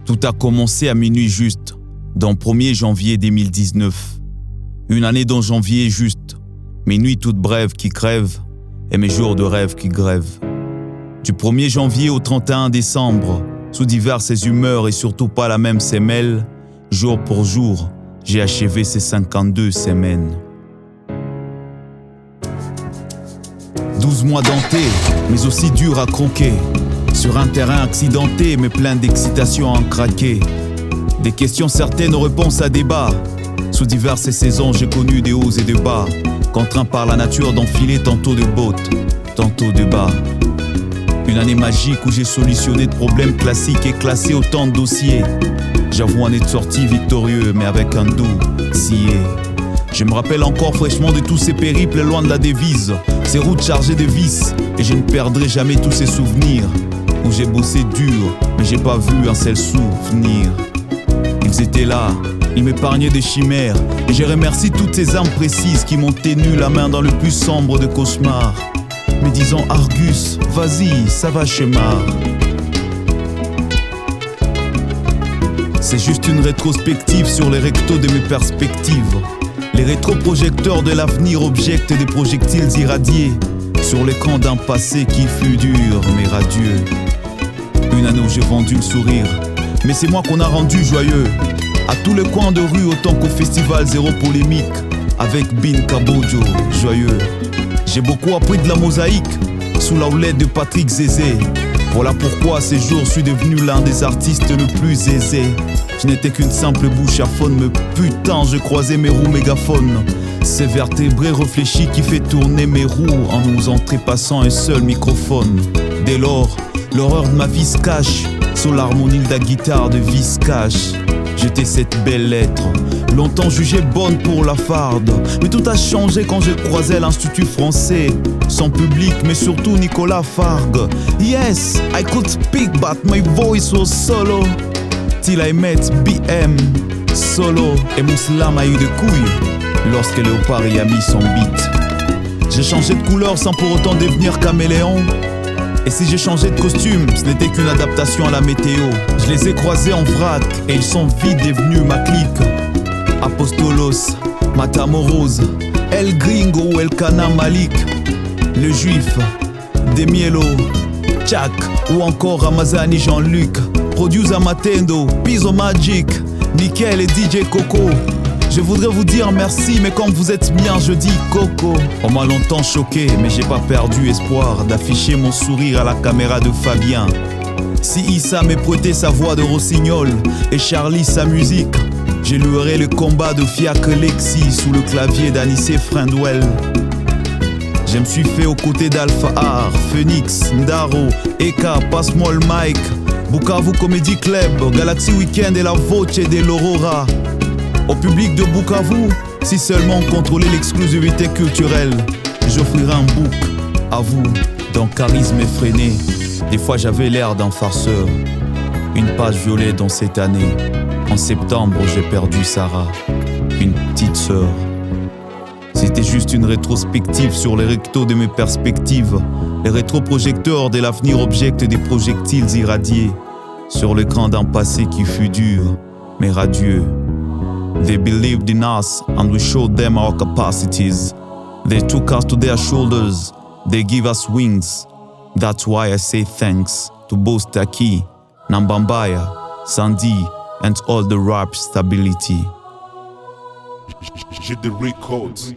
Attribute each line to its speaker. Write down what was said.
Speaker 1: Tout a commencé à minuit juste, dans 1er janvier 2019. Une année dont janvier juste, mes nuits toutes brèves qui crèvent et mes jours de rêve qui grèvent. Du 1er janvier au 31 décembre, sous diverses humeurs et surtout pas la même sémelle, jour pour jour, j'ai achevé ces 52 semaines. 12 mois dentés, mais aussi durs à croquer. Sur un terrain accidenté, mais plein d'excitation à en craquer. Des questions certaines, réponses à débat. Sous diverses saisons, j'ai connu des hauts et des bas. Contraint par la nature d'enfiler tantôt de bottes, tantôt de bas. Une année magique où j'ai solutionné de problèmes classiques et classé autant de dossiers. J'avoue en être sorti victorieux, mais avec un dos scié. Je me rappelle encore fraîchement de tous ces périples loin de la devise. Ces routes chargées de vices, et je ne perdrai jamais tous ces souvenirs. Où j'ai bossé dur, mais j'ai pas vu un seul souvenir. Ils étaient là, ils m'épargnaient des chimères. Et je remercie toutes ces âmes précises qui m'ont tenu la main dans le plus sombre de cauchemars. Me disant Argus, vas-y, ça va chemard. C'est juste une rétrospective sur les rectos de mes perspectives. Les rétroprojecteurs de l'avenir objectent des projectiles irradiés sur l'écran d'un passé qui fut dur mais radieux. Une année où j'ai vendu le sourire, mais c'est moi qu'on a rendu joyeux. À tous les coins de rue autant qu'au festival Zéro Polémique, avec Bin Kabojo, joyeux. J'ai beaucoup appris de la mosaïque, sous la houlette de Patrick Zézé. Voilà pourquoi à ces jours je suis devenu l'un des artistes le plus aisé. Je n'étais qu'une simple bouche à faune, mais putain je croisais mes roues mégaphones. Ces vertébrés réfléchis qui fait tourner mes roues en nous entrepassant un seul microphone. Dès lors, l'horreur de ma vie se cache sous l'harmonie de la guitare de Viscache. J'étais cette belle lettre, longtemps jugée bonne pour la farde. Mais tout a changé quand j'ai croisé l'Institut français. Son public, mais surtout Nicolas Fargue. Yes, I could speak but my voice was solo. Till I met BM solo. Et mon slam a eu des couilles lorsque Léopard y a mis son beat. J'ai changé de couleur sans pour autant devenir caméléon. Et si j'ai changé de costume, ce n'était qu'une adaptation à la météo. Je les ai croisés en vrac et ils sont vite devenus ma clique. Apostolos, Matamoros, El Gringo ou El Kana Malik, le Juif, Demielo, Chak ou encore Ramazani Jean-Luc, Produce Matendo, Pizzo Magic, Nickel et DJ Coco. Je voudrais vous dire merci, mais quand vous êtes bien, je dis Coco. On m'a longtemps choqué, mais j'ai pas perdu espoir d'afficher mon sourire à la caméra de Fabien. Si Issa m'ait prêté sa voix de rossignol et Charlie sa musique, je lui aurais le combat de Fiac Lexi sous le clavier d'Anissé Frindwell. Je me suis fait aux côtés d'Alpha Art, Phoenix, Ndaro, Eka, Passe-moi le mic, Bukavu Comedy Club, Galaxy Weekend et la Voce de l'Aurora. Au public de Bukavu, si seulement on contrôlait l'exclusivité culturelle, j'offrirais un book à vous, d'un charisme effréné. Des fois j'avais l'air d'un farceur. Une page violet dans cette année. En septembre, j'ai perdu Sarah, une petite sœur. C'était juste une rétrospective sur les rectos de mes perspectives. Les rétroprojecteurs de l'avenir objectent des projectiles irradiés sur l'écran d'un passé qui fut dur, mais radieux. They believed in us and we showed them our capacities. They took us to their shoulders, they give us wings. That's why I say thanks to both Taki, Nambambaya, Sandy and all the rap stability.
Speaker 2: J'ai des records.